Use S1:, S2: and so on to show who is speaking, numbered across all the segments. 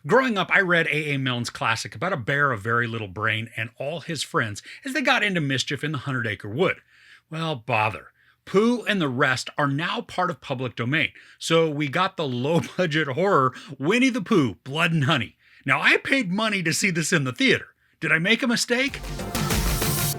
S1: Growing up, I read A. A. Milne's classic about a bear of very little brain and all his friends as they got into mischief in the 100-acre wood. Well, bother. Pooh and the rest are now part of public domain, so we got the low-budget horror Winnie the Pooh, Blood and Honey. Now, I paid money to see this in the theater. Did I make a mistake?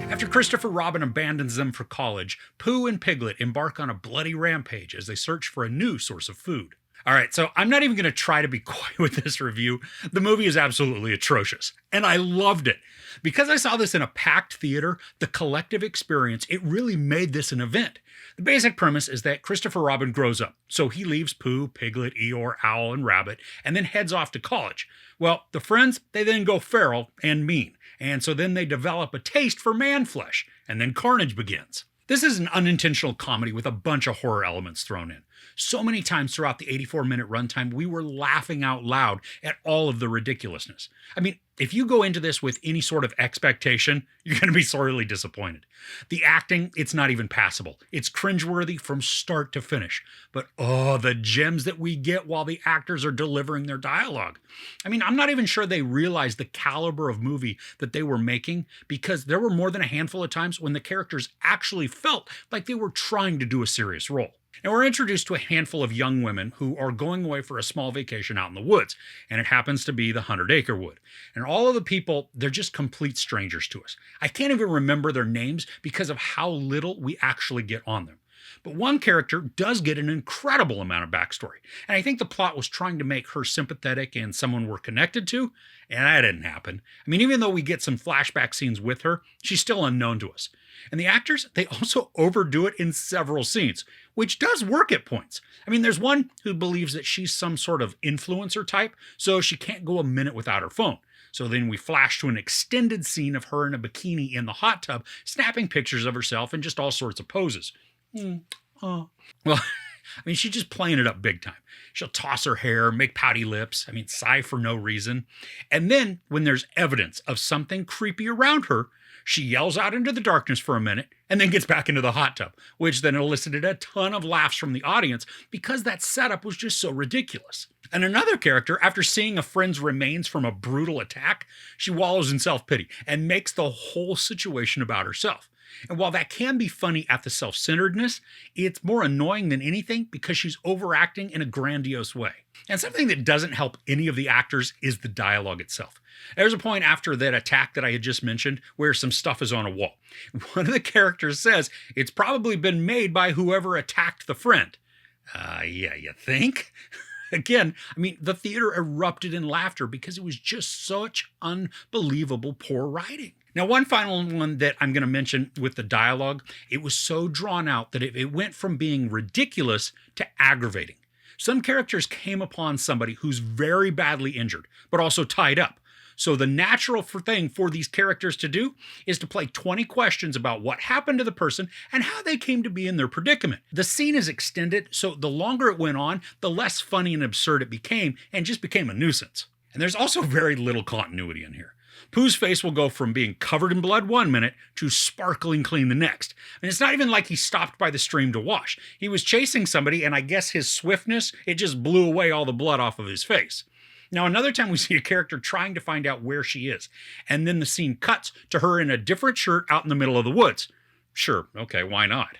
S1: After Christopher Robin abandons them for college, Pooh and Piglet embark on a bloody rampage as they search for a new source of food. Alright, so I'm not even going to try to be coy with this review. The movie is absolutely atrocious, and I loved it. Because I saw this in a packed theater, the collective experience, it really made this an event. The basic premise is that Christopher Robin grows up, so he leaves Pooh, Piglet, Eeyore, Owl, and Rabbit, and then heads off to college. Well, the friends, they then go feral and mean, and so then they develop a taste for man flesh, and then carnage begins. This is an unintentional comedy with a bunch of horror elements thrown in. So many times throughout the 84-minute runtime, we were laughing out loud at all of the ridiculousness. I mean, if you go into this with any sort of expectation, you're going to be sorely disappointed. The acting, it's not even passable. It's cringeworthy from start to finish. But oh, the gems that we get while the actors are delivering their dialogue. I mean, I'm not even sure they realized the caliber of movie that they were making, because there were more than a handful of times when the characters actually felt like they were trying to do a serious role. Now, we're introduced to a handful of young women who are going away for a small vacation out in the woods, and it happens to be the 100-acre wood. And all of the people, they're just complete strangers to us. I can't even remember their names because of how little we actually get on them. But one character does get an incredible amount of backstory, and I think the plot was trying to make her sympathetic and someone we're connected to, and that didn't happen. I mean, even though we get some flashback scenes with her, she's still unknown to us. And the actors, they also overdo it in several scenes, which does work at points. I mean, there's one who believes that she's some sort of influencer type, so she can't go a minute without her phone. So then we flash to an extended scene of her in a bikini in the hot tub, snapping pictures of herself in just all sorts of poses. Well, I mean, she's just playing it up big time. She'll toss her hair, make pouty lips, sigh for no reason. And then, when there's evidence of something creepy around her, she yells out into the darkness for a minute and then gets back into the hot tub, which then elicited a ton of laughs from the audience because that setup was just so ridiculous. And another character, after seeing a friend's remains from a brutal attack, she wallows in self-pity and makes the whole situation about herself. And while that can be funny at the self-centeredness, it's more annoying than anything because she's overacting in a grandiose way. And something that doesn't help any of the actors is the dialogue itself. There's a point after that attack that I had just mentioned where some stuff is on a wall. One of the characters says it's probably been made by whoever attacked the friend. Yeah, you think? Again, the theater erupted in laughter because it was just such unbelievable poor writing. Now, one final one that I'm going to mention with the dialogue, it was so drawn out that it went from being ridiculous to aggravating. Some characters came upon somebody who's very badly injured, but also tied up. So the natural thing for these characters to do is to play 20 questions about what happened to the person and how they came to be in their predicament. The scene is extended, so the longer it went on, the less funny and absurd it became, and just became a nuisance. And there's also very little continuity in here. Pooh's face will go from being covered in blood one minute to sparkling clean the next. And it's not even like he stopped by the stream to wash. He was chasing somebody, and I guess his swiftness, it just blew away all the blood off of his face. Now, another time we see a character trying to find out where she is, and then the scene cuts to her in a different shirt out in the middle of the woods. Sure, okay, why not?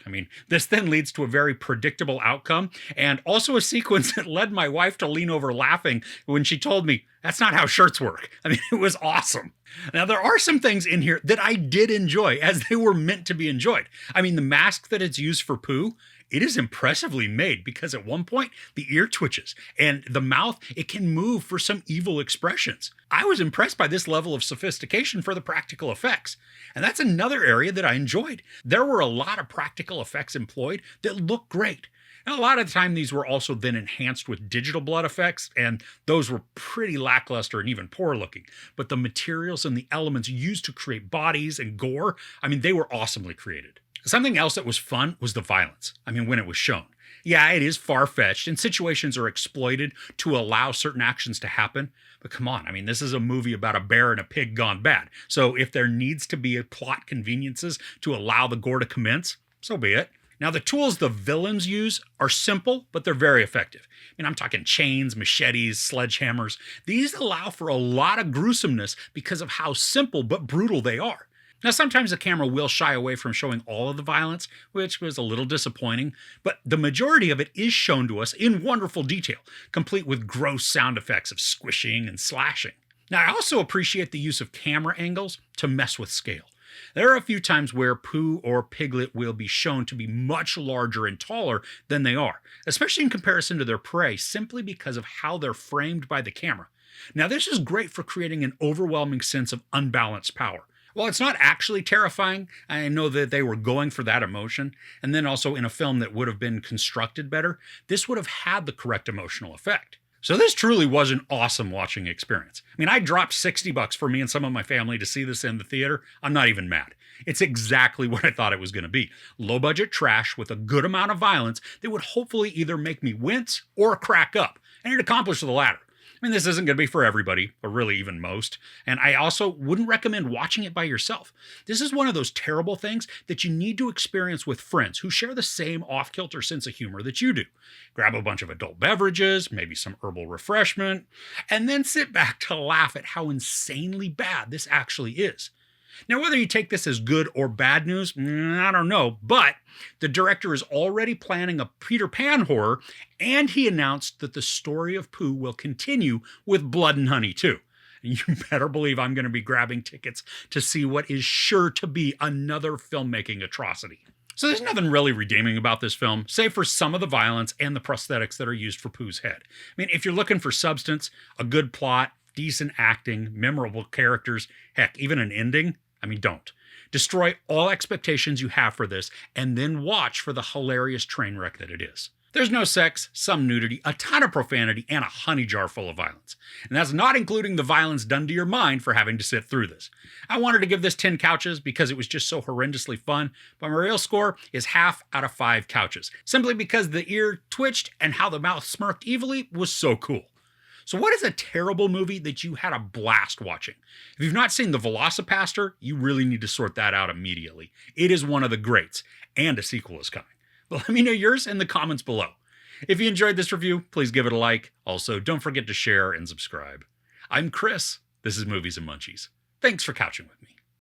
S1: This then leads to a very predictable outcome, and also a sequence that led my wife to lean over laughing when she told me, that's not how shirts work. It was awesome. Now, there are some things in here that I did enjoy, as they were meant to be enjoyed. The mask that it's used for Pooh, it is impressively made because at one point, the ear twitches, and the mouth, it can move for some evil expressions. I was impressed by this level of sophistication for the practical effects. And that's another area that I enjoyed. There were a lot of practical effects employed that looked great. And a lot of the time, these were also then enhanced with digital blood effects, and those were pretty lackluster and even poor looking. But the materials and the elements used to create bodies and gore, they were awesomely created. Something else that was fun was the violence. When it was shown. Yeah, it is far-fetched, and situations are exploited to allow certain actions to happen. But come on, this is a movie about a bear and a pig gone bad. So if there needs to be plot conveniences to allow the gore to commence, so be it. Now, the tools the villains use are simple, but they're very effective. I'm talking chains, machetes, sledgehammers. These allow for a lot of gruesomeness because of how simple but brutal they are. Now, sometimes the camera will shy away from showing all of the violence, which was a little disappointing, but the majority of it is shown to us in wonderful detail, complete with gross sound effects of squishing and slashing. Now, I also appreciate the use of camera angles to mess with scale. There are a few times where Pooh or Piglet will be shown to be much larger and taller than they are, especially in comparison to their prey, simply because of how they're framed by the camera. Now, this is great for creating an overwhelming sense of unbalanced power. While it's not actually terrifying, I know that they were going for that emotion, and then also in a film that would have been constructed better, this would have had the correct emotional effect. So this truly was an awesome watching experience. I dropped $60 for me and some of my family to see this in the theater. I'm not even mad. It's exactly what I thought it was going to be. Low-budget trash with a good amount of violence that would hopefully either make me wince or crack up, and it accomplished the latter. This isn't going to be for everybody, or really even most, and I also wouldn't recommend watching it by yourself. This is one of those terrible things that you need to experience with friends who share the same off-kilter sense of humor that you do. Grab a bunch of adult beverages, maybe some herbal refreshment, and then sit back to laugh at how insanely bad this actually is. Now, whether you take this as good or bad news, I don't know, but the director is already planning a Peter Pan horror, and he announced that the story of Pooh will continue with Blood and Honey too. And you better believe I'm going to be grabbing tickets to see what is sure to be another filmmaking atrocity. So there's nothing really redeeming about this film, save for some of the violence and the prosthetics that are used for Pooh's head. If you're looking for substance, a good plot, decent acting, memorable characters, heck, even an ending, don't. Destroy all expectations you have for this, and then watch for the hilarious train wreck that it is. There's no sex, some nudity, a ton of profanity, and a honey jar full of violence. And that's not including the violence done to your mind for having to sit through this. I wanted to give this 10 couches because it was just so horrendously fun, but my real score is half out of 5 couches, simply because the ear twitched and how the mouth smirked evilly was so cool. So what is a terrible movie that you had a blast watching? If you've not seen The Velocipaster, you really need to sort that out immediately. It is one of the greats, and a sequel is coming. But let me know yours in the comments below. If you enjoyed this review, please give it a like. Also, don't forget to share and subscribe. I'm Chris. This is Movies and Munchies. Thanks for couching with me.